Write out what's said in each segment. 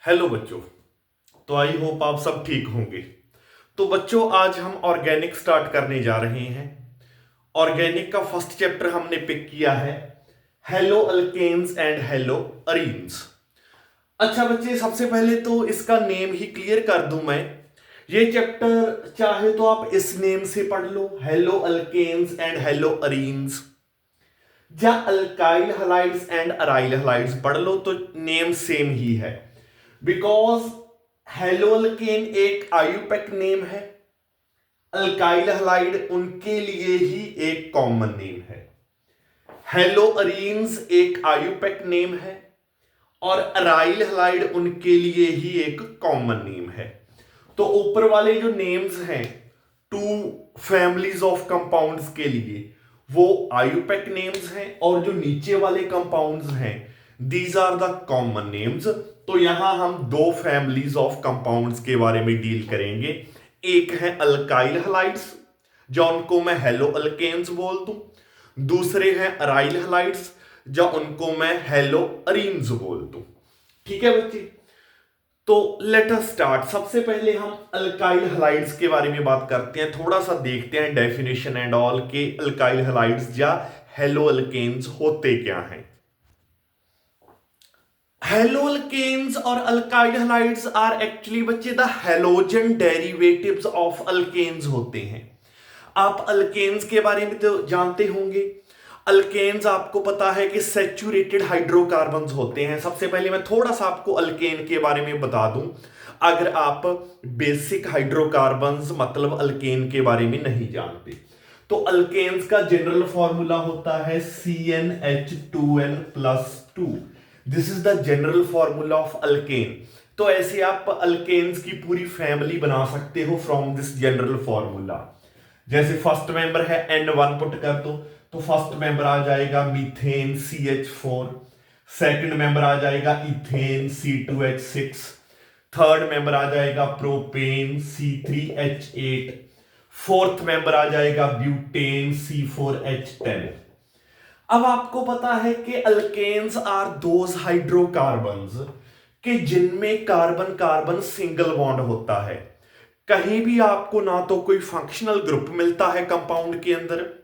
Hello बच्चों। तो I hope आप सब ठीक होंगे। तो बच्चों आज हम ऑर्गेनिक स्टार्ट करने जा रहे हैं। ऑर्गेनिक का फर्स्ट चैप्टर हमने पिक किया है halo alkanes and halo arenes. अच्छा बच्चे, सबसे पहले तो इसका नेम ही क्लियर कर दूं मैं। ये चैप्टर चाहे तो आप इस नेम से पढ़ लो, halo alkanes and halo arenes, या alkyl halides and aryl halides पढ़ लो, तो नेम सेम ही है। बिकॉज हेलोअल्केन एक आयुपेक नेम है, अल्काइल हलाइड उनके लिए ही एक कॉमन नेम है। हेलोअरीन्स एक आयुपेक नेम है और अराइल हलाइड उनके लिए ही एक कॉमन नेम है। तो ऊपर वाले जो नेम्स हैं टू फैमिलीज ऑफ कंपाउंड्स के लिए वो आयुपेक नेम्स हैं, और जो नीचे वाले कंपाउंड्स हैं these are the common names. तो यहां हम दो फैमिलीज ऑफ कंपाउंड्स के बारे में डील करेंगे। एक है अल्काइल हलाइड्स जो उनको मैं हेलो अल्केन्स बोल दूं, दूसरे हैं अराइल हलाइड्स जो उनको मैं हेलो अरीन्स बोल दूं। ठीक है बच्चे, तो लेट अस स्टार्ट। सबसे पहले हम अल्काइल हलाइड्स के बारे में बात करते हैं, थोड़ा सा देखते हैं डेफिनेशन एंड ऑल के अल्काइल हलाइड्स या हेलो अल्केन्स होते क्या हैं। हेलोअल्केन्स और अल्काइल हलाइड्स आर एक्चुअली बच्चे the halogen derivatives of alkanes होते हैं। आप अल्केन्स के बारे में तो जानते होंगे। अल्केन्स आपको पता है कि सैचुरेटेड हाइड्रोकार्बन्स होते हैं। सबसे पहले मैं थोड़ा सा आपको अल्केन के बारे में बता दूं, अगर आप बेसिक हाइड्रोकार्बन्स मतलब अल्केन के बारे में नहीं जानते। तो अल्केन्स का जनरल फॉर्मूला होता है CnH2n+2। This is the general formula of alkane. तो ऐसे आप अल्केन्स की पूरी फैमिली बना सकते हो फ्रॉम दिस जनरल फॉर्मूला। जैसे फर्स्ट मेंबर है N1 पुट कर दो तो फर्स्ट मेंबर आ जाएगा मीथेन CH4, सेकंड मेंबर आ जाएगा इथेन C2H6, थर्ड मेंबर आ जाएगा प्रोपेन C3H8, फोर्थ मेंबर आ जाएगा ब्यूटेन C4H10। अब आपको पता है कि अल्केन्स आर दोज हाइड्रोकार्बन्स कि जिनमें कार्बन कार्बन सिंगल बॉन्ड होता है। कहीं भी आपको ना तो कोई फंक्शनल ग्रुप मिलता है कंपाउंड के अंदर,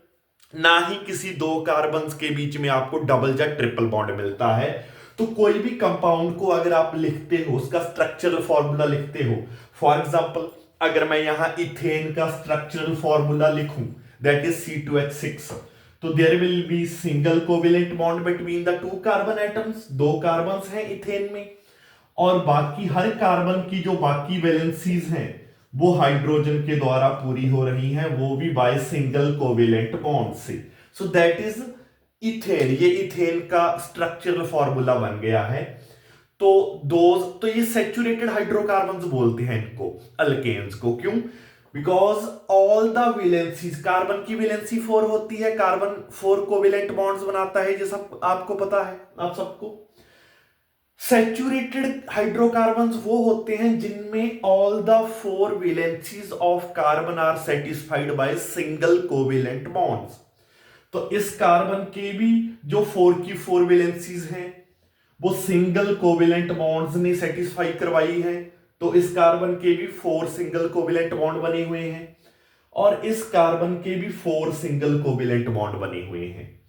ना ही किसी दो कार्बन्स के बीच में आपको डबल या ट्रिपल बॉन्ड मिलता है। तो कोई भी कंपाउंड को अगर आप लिखते हो, उसका स्ट्रक्चरल फॉर्मूला लिखते हो, फॉर एग्जांपल अगर मैं यहां इथेन का स्ट्रक्चरल फॉर्मूला लिखूं दैट इज C2H6, तो there will be single covalent bond between the two carbon atoms. दो कार्बन्स हैं इथेन में, और बाकी हर कार्बन की जो बाकी वैलेंसीज हैं वो हाइड्रोजन के द्वारा पूरी हो रही हैं, वो भी बाय सिंगल कोवेलेंट बॉन्ड से। So that is ethane. ये इथेन का स्ट्रक्चरल फॉर्मूला बन गया है। तो ये सैचुरेटेड हाइड्रोकार्बन्स बोलते हैं इनको, अल्केन्स को। क्यों? Because all the valencies, carbon की वैलेंसी 4 होती है, कार्बन 4 कोवेलेंट बॉन्ड्स बनाता है, ये सब आपको पता है आप सबको। सैचुरेटेड हाइड्रोकार्बन्स वो होते हैं जिनमें all the 4 valencies of carbon are satisfied by single covalent bonds. तो इस कार्बन के भी जो 4 की 4 वैलेंसीज हैं वो सिंगल कोवेलेंट बॉन्ड्स ने सेटिस्फाई करवाई है। तो इस कार्बन के भी 4 सिंगल कोवेलेंट बॉन्ड बने हुए हैं, और इस कार्बन के भी 4 सिंगल कोवेलेंट बॉन्ड बने हुए हैं,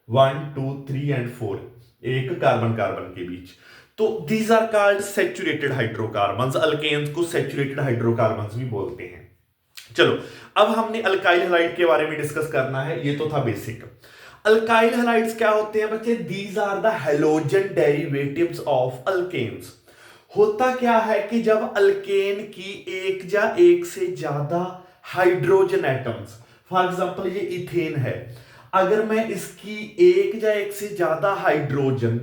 1 2 3 एंड 4, एक कार्बन कार्बन के बीच। तो these are called saturated hydrocarbons. Alkanes को सैचुरेटेड हाइड्रोकार्बन्स भी बोलते हैं। चलो, अब हमने अल्काइल हैलाइड के बारे में डिस्कस करना है। ये तो था बेसिक। अल्काइल हैलाइड्स क्या होते हैं बच्चे? These are the halogen derivatives of alkanes. होता क्या है कि जब अल्केन की एक या एक से ज्यादा हाइड्रोजन एटम्स, फॉर एग्जांपल ये इथेन है, अगर मैं इसकी एक या एक से ज्यादा हाइड्रोजन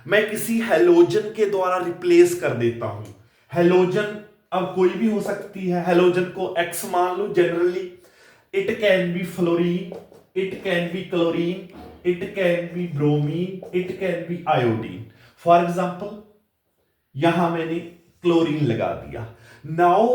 मैं किसी हेलोजन के द्वारा रिप्लेस कर देता हूं। हेलोजन अब कोई भी हो सकती है, हेलोजन को एक्स मान लो generally. It can be fluorine, it can be chlorine, it can be bromine, it can be iodine. For example यहां मैंने क्लोरीन लगा दिया। Now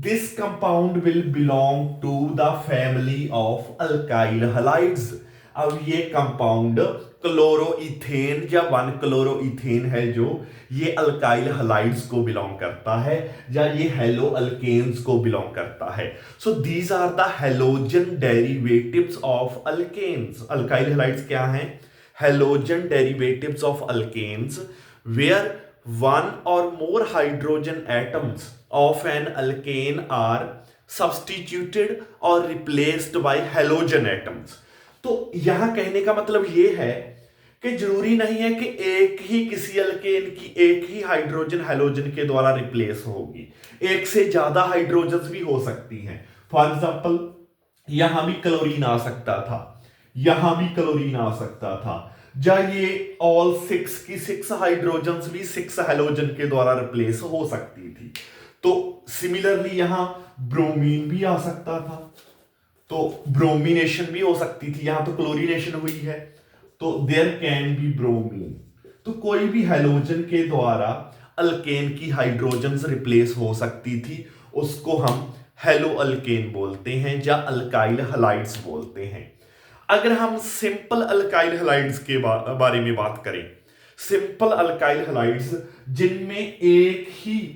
this compound will belong to the family of alkyl halides. अब ये compound chloroethane या 1 chloroethane है जो ये अल्काइल हलाइड्स को बिलोंग करता है या ये हेलो अल्केन्स को बिलोंग करता है। So these are the halogen derivatives of alkanes. Alkyl halides क्या हैं? Halogen derivatives of alkanes where one or more hydrogen atoms of an alkane are substituted or replaced by halogen atoms। तो यहां कहने का मतलब यह है कि जरूरी नहीं है कि एक ही किसी अल्केन की एक ही हाइड्रोजन हैलोजन के द्वारा रिप्लेस होगी, एक से ज्यादा हाइड्रोजन भी हो सकती हैं। फॉर एग्जांपल यहां भी क्लोरीन आ सकता था, यहां भी क्लोरीन आ सकता था, या ये ऑल 6 की 6 हाइड्रोजन भी 6 हैलोजन के द्वारा रिप्लेस हो सकती थी। तो सिमिलरली यहां ब्रोमीन भी आ सकता था, तो ब्रोमिनेशन भी हो सकती थी। यहां तो क्लोरीनेशन हुई है, तो देयर कैन बी ब्रोमीन। तो कोई भी हैलोजन के द्वारा अल्केन की हाइड्रोजन रिप्लेस हो सकती थी, उसको हम हेलो अल्केन बोलते हैं या अल्काइल हलाइड्स बोलते हैं। अगर हम सिंपल अल्काइल हलाइड्स के बारे में बात करें, सिंपल अल्काइल हलाइड्स जिनमें एक ही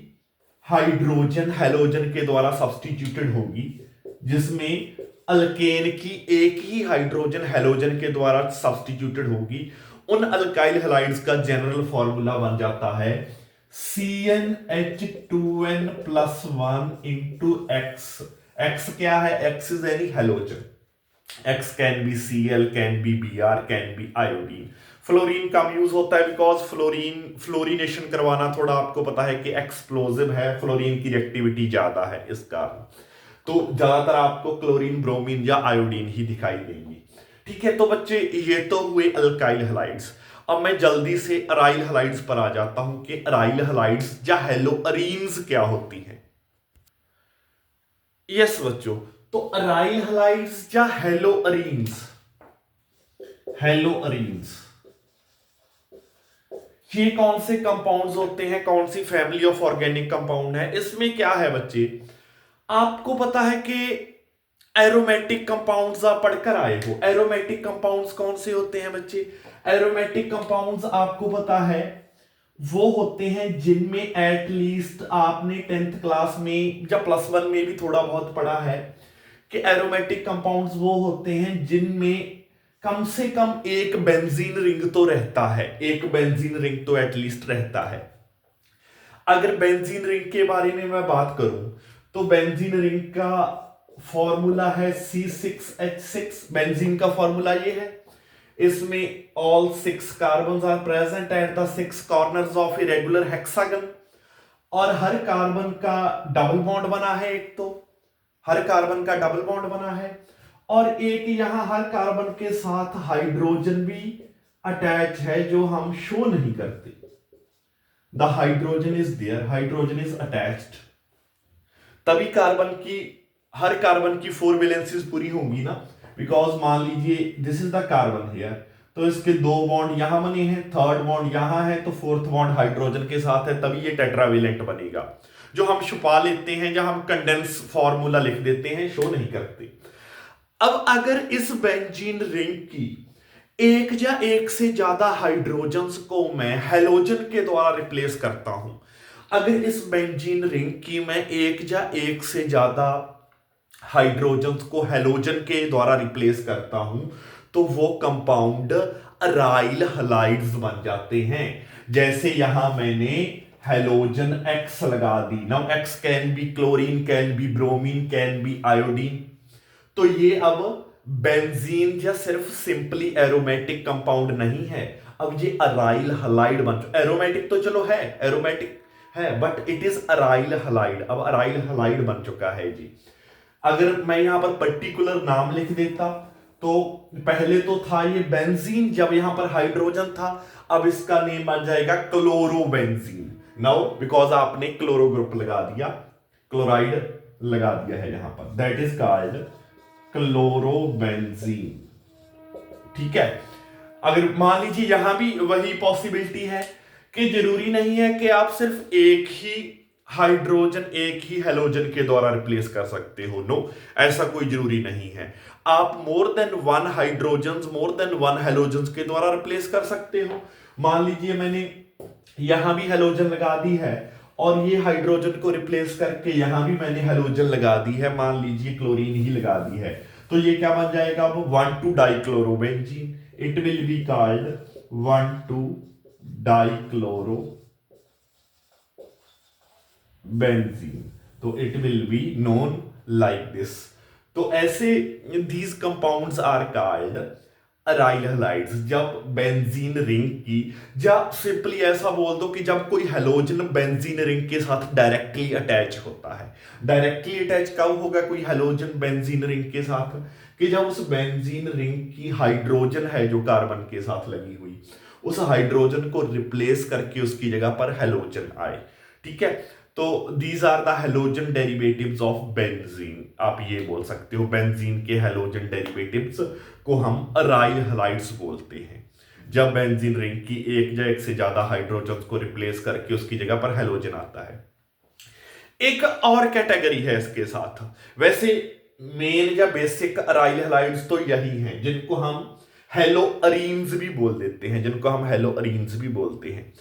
हाइड्रोजन हैलोजन के द्वारा सब्स्टिट्यूटेड होगी, जिसमें अल्केन की एक ही हाइड्रोजन हैलोजन के द्वारा सब्स्टिट्यूटेड होगी, उन अल्काइल हलाइड्स का जनरल फॉर्मूला बन जाता है CnH2n + 1 × X। X क्या है? X is any halogen. X can B Cl, can be Br, can be iodine. Fluorine come use होता है बिकॉज फ्लोरीनेशन करवाना थोड़ा आपको पता है कि एक्सप्लोजिव है, फ्लोरीन की रिएक्टिविटी ज्यादा है इस कारण। तो ज्यादातर आपको क्लोरीन, ब्रोमीन या आयोडीन ही दिखाई देंगी। ठीक है, तो बच्चे ये तो हुए अल्काइल हलाइड्स। अब मैं जल्दी से अराइल हलाइड्स पर आ जाता हूं कि अराइल हलाइड्स या हेलोअरीन्स क्या होती हैं। यस बच्चों, तो अराइल हलाइड्स या हेलोअरीन्स, हेलोअरीन्स ये कौन से कंपाउंड्स होते हैं, कौन सी फैमिली ऑफ ऑर्गेनिक कंपाउंड है? इसमें क्या है बच्चे, आपको पता है कि एरोमेटिक कंपाउंड्स आप पढ़कर आए हो। एरोमेटिक कंपाउंड्स कौन से होते हैं बच्चे? एरोमेटिक कंपाउंड्स आपको पता है वो होते हैं जिनमें एटलीस्ट आपने 10th क्लास में या +1 में भी थोड़ा बहुत पढ़ा है कि एरोमेटिक कंपाउंड्स वो होते हैं जिनमें कम से कम एक बेंजीन रिंग तो रहता है, एक बेंजीन रिंग तो एटलीस्ट रहता है। अगर बेंजीन रिंग के बारे में मैं बात करूं तो बेंजीन रिंग का फॉर्मूला है C6H6। बेंजीन का फॉर्मूला ये है, इसमें all 6 carbons are present at the 6 corners of a regular hexagon, और हर कार्बन का डबल बॉन्ड बना है। एक तो हर कार्बन का डबल बॉन्ड बना है, और एक यहां हर कार्बन के साथ हाइड्रोजन भी अटैच है जो हम शो नहीं करते। The hydrogen is there, hydrogen is attached, तभी कार्बन की हर कार्बन की 4 वैलेंसीज पूरी होंगी ना। बिकॉज मान लीजिए this is the carbon here, तो इसके 2 बॉन्ड यहां बने हैं, 3rd बॉन्ड यहां है, तो 4th बॉन्ड हाइड्रोजन के साथ है, तभी ये टेट्रावेलेंट बनेगा। जो हम छुपा लेते हैं या हम कंडेंस फॉर्मूला लिख देते हैं, शो नहीं करते। अब अगर इस बेंजीन रिंग की एक या एक से ज्यादा हाइड्रोजन्स को मैं हैलोजन के द्वारा रिप्लेस करता हूं, अगर इस बेंजीन रिंग की मैं एक या एक से ज्यादा हाइड्रोजन्स को हैलोजन के द्वारा रिप्लेस करता हूं, तो वो कंपाउंड अराइल हलाइड्स बन जाते हैं। जैसे यहां मैंने हैलोजन X लगा दी। Now X can be chlorine, can be bromine, can be iodine. तो ये अब बेंजीन या सिर्फ सिंपली एरोमेटिक कंपाउंड नहीं है, अब ये अराइल हलाइड बन चुका। एरोमेटिक तो चलो है, एरोमेटिक है, but it is aryl halide, अब अराइल हलाइड बन चुका है जी। अगर मैं यहां पर पर्टिकुलर नाम लिख देता, तो पहले तो था ये बेंजीन, जब यहां पर हाइड्रोजन था, अब इसका नेम बन जाएगा क्लोरोबेंजीन। नाउ बिकॉज आपने क्लोरो ग्रुप लगा दिया, क्लोराइड लगा दिया है यहां पर, दैट इज कॉल्ड क्लोरोबेंजीन। ठीक है, अगर मान लीजिए यहां भी वही पॉसिबिलिटी है कि जरूरी नहीं है कि आप सिर्फ एक ही हाइड्रोजन एक ही हैलोजन के द्वारा रिप्लेस कर सकते हो। नो, ऐसा कोई जरूरी नहीं है। आप more than one hydrogen, more than one halogen के द्वारा रिप्लेस कर सकते हो। मान लीजिए मैंने यहां भी हेलोजन लगा दी है और ये हाइड्रोजन को रिप्लेस करके यहां भी मैंने हेलोजन लगा दी है, मान लीजिए क्लोरीन ही लगा दी है, तो ये क्या बन जाएगा अब one two dichlorobenzene. It will be called one two dichlorobenzene. तो it will be known like this. तो ऐसे these compounds are called aryl halides. जब बेंजीन रिंग की, जब सिंपली ऐसा बोल दो कि जब कोई हेलोजन बेंजीन रिंग के साथ डायरेक्टली अटैच होता है। डायरेक्टली अटैच कब होगा कोई हेलोजन बेंजीन रिंग के साथ? कि जब उस बेंजीन रिंग की हाइड्रोजन है जो कार्बन के साथ लगी हुई, उस हाइड्रोजन को रिप्लेस करके उसकी जगह पर हेलोजन आए। ठीक है, तो these are the halogen derivatives of benzene. आप ये बोल सकते हो बेंजीन के हेलोजन डेरिवेटिव्स को हम अराइल हलाइड्स बोलते हैं। जब बेंजीन रिंग की एक या एक से ज्यादा हाइड्रोजन को रिप्लेस करके उसकी जगह पर हेलोजन आता है। एक और कैटेगरी है इसके साथ। वैसे मेन या बेसिक अराइल हलाइड्स तो यही हैं जिनको हम हेलो अरीन्स भी बोल देते हैं, जिनको हम हेलो अरीन्स भी बोलते हैं।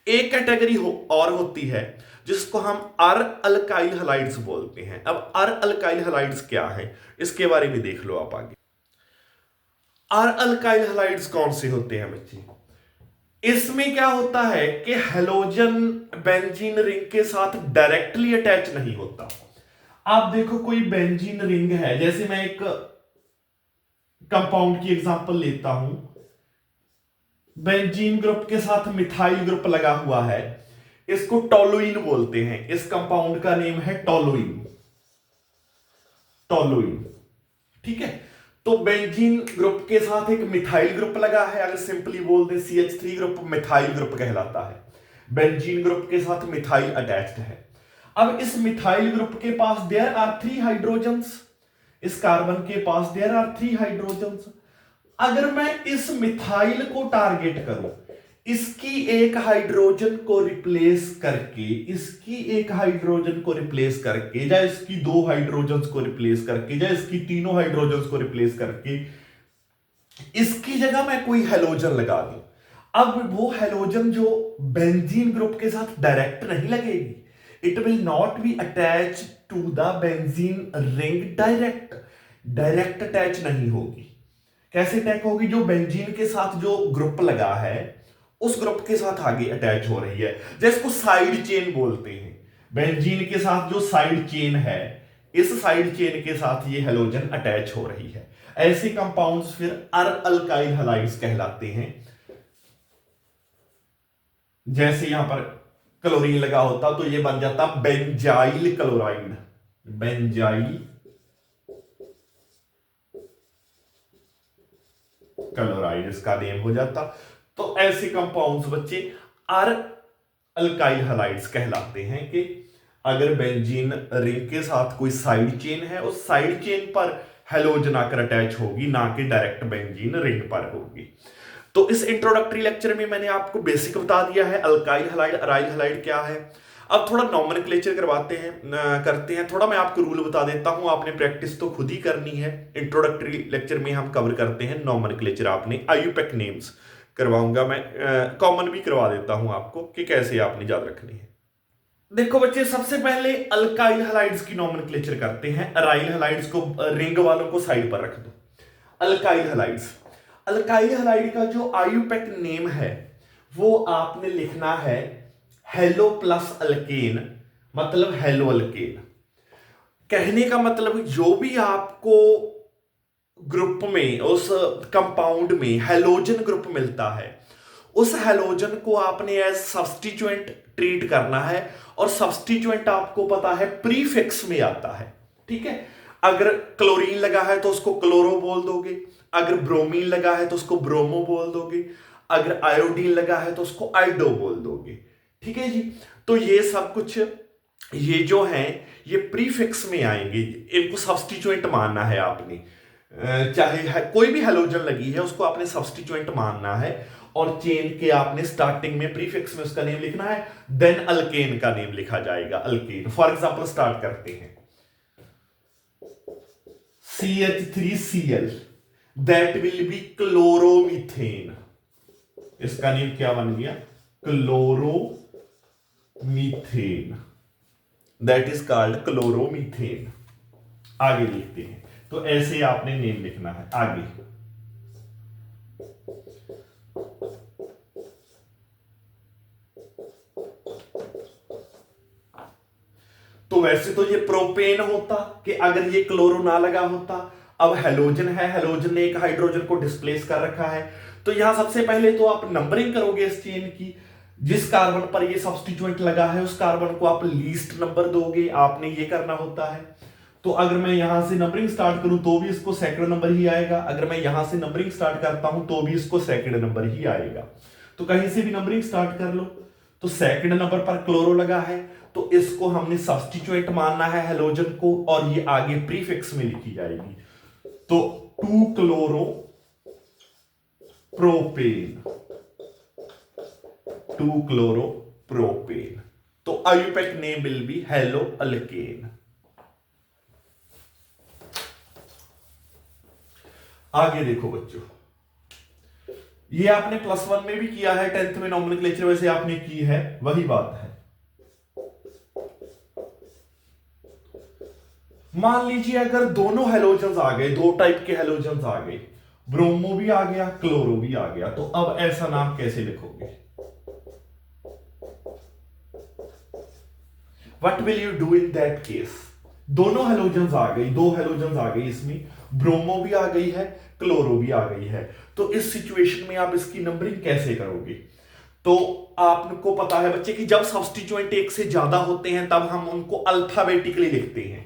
एक कैटेगरी और होती है जिसको हम अर अल्काइल हलाइड्स बोलते हैं। अब अर अल्काइल हलाइड्स क्या है इसके बारे में देख लो आप आगे। अर अल्काइल हलाइड्स कौन से होते हैं बच्चे? इसमें क्या होता है कि हेलोजन बेंजीन रिंग के साथ डायरेक्टली अटैच नहीं होता। आप देखो कोई बेंजीन रिंग है, जैसे मैं एक कंपाउंड की एग्जांपल लेता हूं, बेंजीन ग्रुप के साथ मिथाइल ग्रुप लगा हुआ है, इसको टोलुइन बोलते हैं। इस कंपाउंड का नेम है टोलुइन। टोलुइन, ठीक है। तो बेंजीन ग्रुप के साथ एक मिथाइल ग्रुप लगा है, अगर सिंपली बोल दे CH3 ग्रुप मिथाइल ग्रुप कहलाता है। बेंजीन ग्रुप के साथ मिथाइल अटैच्ड है। अब इस मिथाइल ग्रुप के पास देयर आर 3 हाइड्रोजन्स, इस कार्बन के पास देयर आर 3 हाइड्रोजन्स। अगर मैं इस मिथाइल को टारगेट करूं, इसकी एक हाइड्रोजन को रिप्लेस करके, इसकी एक हाइड्रोजन को रिप्लेस करके, या इसकी 2 हाइड्रोजन को रिप्लेस करके, या इसकी तीनों हाइड्रोजन को रिप्लेस करके इसकी जगह मैं कोई हेलोजन लगा दूं, अब वो हेलोजन जो बेंजीन ग्रुप के साथ डायरेक्ट नहीं लगेगी, it will not be attach to the benzene ring direct. Direct attach नहीं होगी। कैसे अटैच होगी? जो बेंजीन के साथ जो ग्रुप लगा है उस ग्रुप के साथ आगे अटैच हो रही है, जिसको साइड चेन बोलते हैं। बेंजीन के साथ जो साइड चेन है, इस साइड चेन के साथ ये हेलोजन अटैच हो रही है। ऐसे कंपाउंड्स फिर अर अल्काइल हलाइड्स कहलाते हैं। जैसे यहां पर क्लोरीन लगा होता तो ये बन जाता बेंजाइल क्लोराइड। बेंजाइल क्लोराइड इसका नेम हो जाता। तो ऐसे कंपाउंड्स बच्चे अर अल्काइल हलाइड्स कहलाते हैं कि अगर बेंजीन रिंग के साथ कोई साइड चेन है, उस साइड चेन पर हेलोजन आकर अटैच होगी, ना कि डायरेक्ट बेंजीन रिंग पर होगी। तो इस इंट्रोडक्टरी लेक्चर में मैंने आपको बेसिक बता दिया है अल्काइल हलाइड अराइल हलाइड क्या है। अब थोड़ा नॉमेनक्लेचर करते हैं। थोड़ा मैं आपको रूल बता देता हूं, आपने प्रैक्टिस तो खुद ही करनी है। इंट्रोडक्टरी लेक्चर में हम कवर करते हैं नॉमेनक्लेचर। आपने आईयूपैक नेम्स करवाऊंगा मैं, कॉमन भी करवा देता हूं आपको कि कैसे आपने याद रखनी है। देखो बच्चे, सबसे पहले अल्काइल हलाइड्स की नॉमेनक्लेचर करते हैं। अराइल हलाइड्स को, रिंग वालों को साइड पर रख दो। अल्काइल हलाइड्स, अल्काइल हलाइड का जो आईयूपैक नेम है वो आपने लिखना है हेलो प्लस अल्केन, मतलब हेलो अल्केन। कहने का मतलब जो भी आपको ग्रुप में, उस कंपाउंड में हेलोजन ग्रुप मिलता है, उस हेलोजन को आपने एज सब्स्टिट्यूएंट ट्रीट करना है। और सब्स्टिट्यूएंट आपको पता है प्रीफिक्स में आता है, ठीक है। अगर क्लोरीन लगा है तो उसको क्लोरो बोल दोगे, अगर ब्रोमीन लगा है तो उसको ब्रोमो बोल दोगे, अगर आयोडीन लगा है तो उसको आइडो बोल दोगे, ठीक है जी। तो ये सब कुछ, ये जो है ये प्रीफिक्स में आएंगे, इनको सब्स्टिट्यूएंट मानना है आपने। चाहे कोई भी हेलोजन लगी है उसको आपने सब्स्टिट्यूएंट मानना है, और चेन के आपने स्टार्टिंग में प्रीफिक्स में उसका नेम लिखना है, देन अल्केन का नेम लिखा जाएगा। अल्केन, फॉर एग्जांपल स्टार्ट करते हैं CH3Cl, that will be chloromethane. इसका नेम क्या बन गया? Chloromethane, that is called chloromethane. आगे लिखते हैं, तो ऐसे आपने नेम लिखना है आगे। तो वैसे तो ये प्रोपेन होता कि अगर ये क्लोरो ना लगा होता। अब हेलोजन है, हेलोजन ने एक हाइड्रोजन को डिस्प्लेस कर रखा है, तो यहां सबसे पहले तो आप नंबरिंग करोगे इस चेन की। जिस कार्बन पर ये सब्स्टिट्यूएंट लगा है उस कार्बन को आप लीस्ट नंबर दोगे, आपने ये करना होता है। तो अगर मैं यहां से नंबरिंग स्टार्ट करूं तो भी इसको सेकंड नंबर ही आएगा, अगर मैं यहां से नंबरिंग स्टार्ट करता हूं तो भी इसको सेकंड नंबर ही आएगा। तो कहीं से भी नंबरिंग स्टार्ट कर लो। तो सेकंड नंबर पर क्लोरो लगा है, तो इसको हमने सब्स्टिट्यूएंट मानना है हेलोजन को, और ये आगे प्रीफिक्स में लिखी जाएगी। तो 2 क्लोरो प्रोपेन, 2 क्लोरो प्रोपेन। तो IUPAC name will be hello alkane. आगे देखो बच्चों, ये आपने +1 में भी किया है, 10th में नॉमेनक्लेचर वैसे आपने की है, वही बात है। मान लीजिए अगर दोनों हेलोजन्स आ गए, दो टाइप के हेलोजन्स आ गए, ब्रोमो भी आ गया, क्लोरो भी आ गया, तो अब ऐसा नाम कैसे लिखोगे? What will you do in that case? दोनों हेलोजन्स आ गई, दो हेलोजन्स आ गई, इसमें ब्रोमो भी आ गई है, क्लोरो भी आ गई है, तो इस सिचुएशन में आप इसकी नंबरिंग कैसे करोगे? तो आपको पता है बच्चे कि जब सब्स्टिट्यूएंट एक से ज्यादा होते हैं तब हम उनको अल्फाबेटिकली लिखते हैं।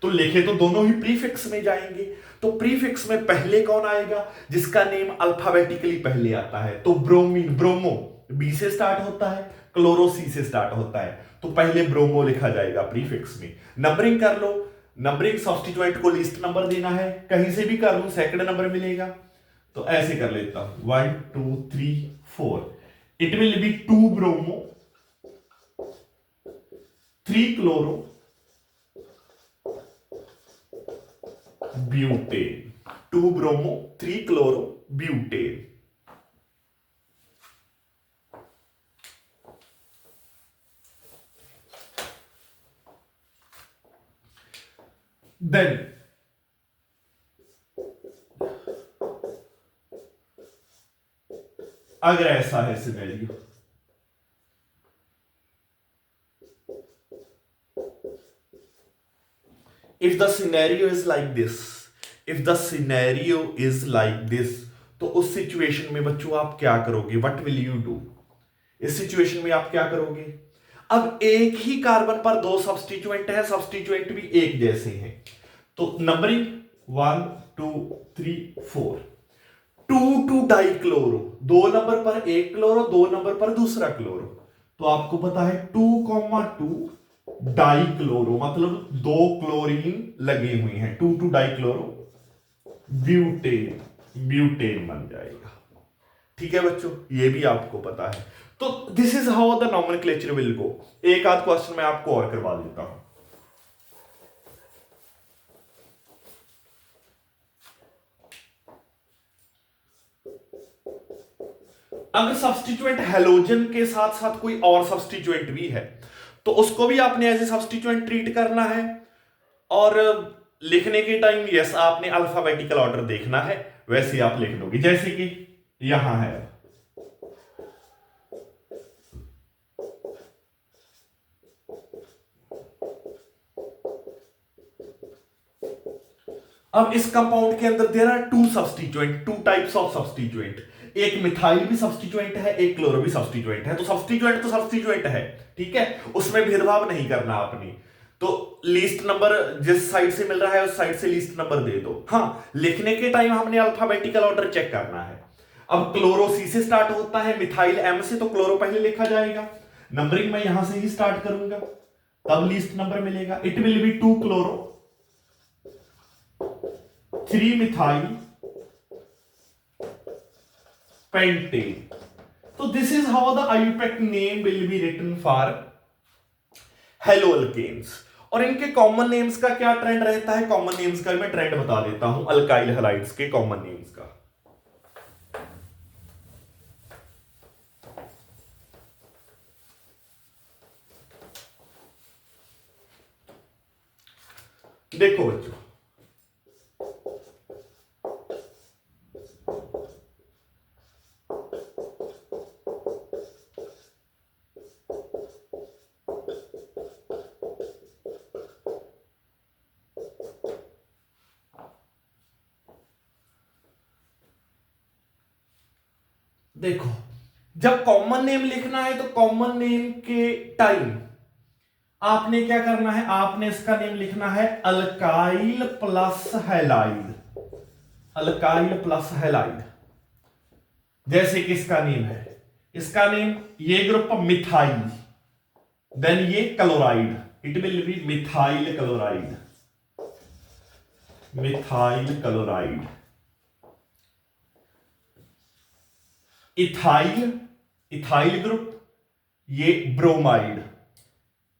तो लिखे तो दोनों ही प्रीफिक्स में जाएंगे, तो प्रीफिक्स में पहले कौन आएगा? जिसका नेम अल्फाबेटिकली पहले आता है। तो ब्रोमीन, ब्रोमो बी से स्टार्ट होता है, क्लोरो सी से स्टार्ट होता है, तो पहले ब्रोमो लिखा जाएगा प्रीफिक्स में। नंबरिंग कर लो, नंबरिंग सब्स्टिट्यूएंट को लीस्ट नंबर देना है, कहीं से भी कर लूं सेकंड नंबर मिलेगा। तो ऐसे कर लेता हूं 1 2 3 4। It will be 2 bromo 3 chloro butane, 2 bromo 3 chloro butane. Then अगर ऐसा है scenario, if the scenario is like this, if the scenario is like this, तो उस सिचुएशन में बच्चों आप क्या करोगे? What will you do? इस सिचुएशन में आप क्या करोगे? अब एक ही कार्बन पर दो सब्स्टिट्यूएंट है, सब्स्टिट्यूएंट भी एक जैसे हैं, तो नंबरिंग 1 2 3 4। 2 डाइक्लोरो, दो नंबर पर एक क्लोरो, दो नंबर पर दूसरा क्लोरो, तो आपको पता है 2,2 डाइक्लोरो, मतलब दो क्लोरीन लगे हुए हैं, 2 डाइक्लोरो ब्यूटेन, ब्यूटेन बन जाएगा। ठीक है बच्चों, ये भी आपको पता है। तो this is how the nomenclature will go. एक आध क्वेश्चन मैं आपको और करवा देता हूं। अगर सब्स्टिट्यूएंट हेलोजन के साथ साथ कोई और सब्स्टिट्यूएंट भी है, तो उसको भी आपने एज ए सब्स्टिट्यूएंट ट्रीट करना है, और लिखने के टाइम यस आपने अल्फाबेटिकल ऑर्डर देखना है, वैसे आप लिख लोगे जैसे कि यहां है। अब इस कंपाउंड के अंदर there are 2 substituent, 2 types of substituent, एक मिथाइल भी सब्स्टिट्यूएंट है, एक क्लोरो भी सब्स्टिट्यूएंट है। तो सब्स्टिट्यूएंट है, ठीक है, उसमें भेदभाव नहीं करना आपने। तो लीस्ट नंबर जिस साइड से मिल रहा है उस साइड से लीस्ट नंबर दे दो। हाँ, लिखने के टाइम हमने अल्फाबेटिकल ऑर्डर चेक करना है। अब क्लोरो सी से स्टार्ट होता है, मिथाइल एम से, तो क्लोरो पहले लिखा जाएगा। नंबरिंग मैं यहां से ही स्टार्ट करूंगा, तब लीस्ट नंबर मिलेगा। It will be 2 chloro 3 methyl pentane. So this is how the IUPAC name will be written for haloalkanes. और इनके कॉमन नेम्स का क्या ट्रेंड रहता है, कॉमन नेम्स का मैं ट्रेंड बता देता हूं अल्काइल हैलाइड्स के कॉमन नेम्स का। देखो बच्चों, देखो जब कॉमन नेम लिखना है तो कॉमन नेम के टाइम आपने क्या करना है, आपने इसका नेम लिखना है alkyl plus halide, alkyl plus halide. जैसे कि इसका नेम है, इसका नेम ये ग्रुप मिथाइल, देन ये chloride, it will be methyl chloride, methyl chloride. Ethyl, ethyl group, ये bromide,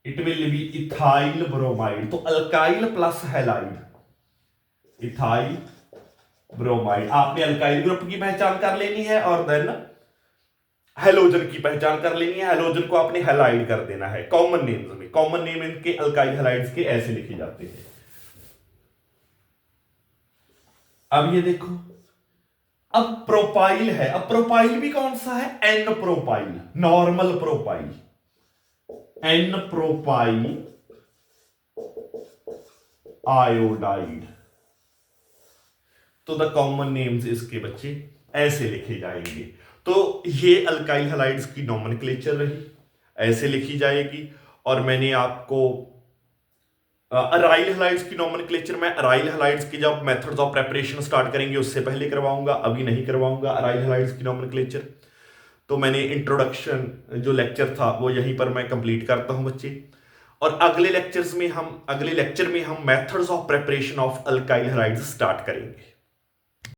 it will be ethyl bromide. तो alkyl plus halide, ethyl bromide. आपने अल्काइल ग्रुप की पहचान कर लेनी है और देन हेलोजन की पहचान कर लेनी है। हेलोजन को आपने हैलाइड कर देना है कॉमन नेम्स में। कॉमन नेम इनके अल्काइल हैलाइड्स के ऐसे लिखे जाते हैं। अब ये देखो, अब प्रोपाइल है। अब प्रोपाइल भी कौन सा है, n propyl, normal propyl, n propyl iodide. तो द कॉमन नेम्स इसके बच्चे ऐसे लिखे जाएंगे। तो ये अल्काइल हैलाइड्स की नॉमेनक्लेचर रही, ऐसे लिखी जाएगी। और मैंने आपको अराइल हैलाइड्स की नॉमेनक्लेचर, मैं अराइल हैलाइड्स की जब मेथड्स ऑफ प्रेपरेशन स्टार्ट करेंगे उससे पहले करवाऊंगा, अभी नहीं करवाऊंगा अराइल हैलाइड्स की नॉमेनक्लेचर। तो मैंने इंट्रोडक्शन जो लेक्चर था वो यहीं पर मैं कंप्लीट करता हूं बच्चे। और अगले लेक्चर में हम methods of preparation of alkyl halides start करेंगे।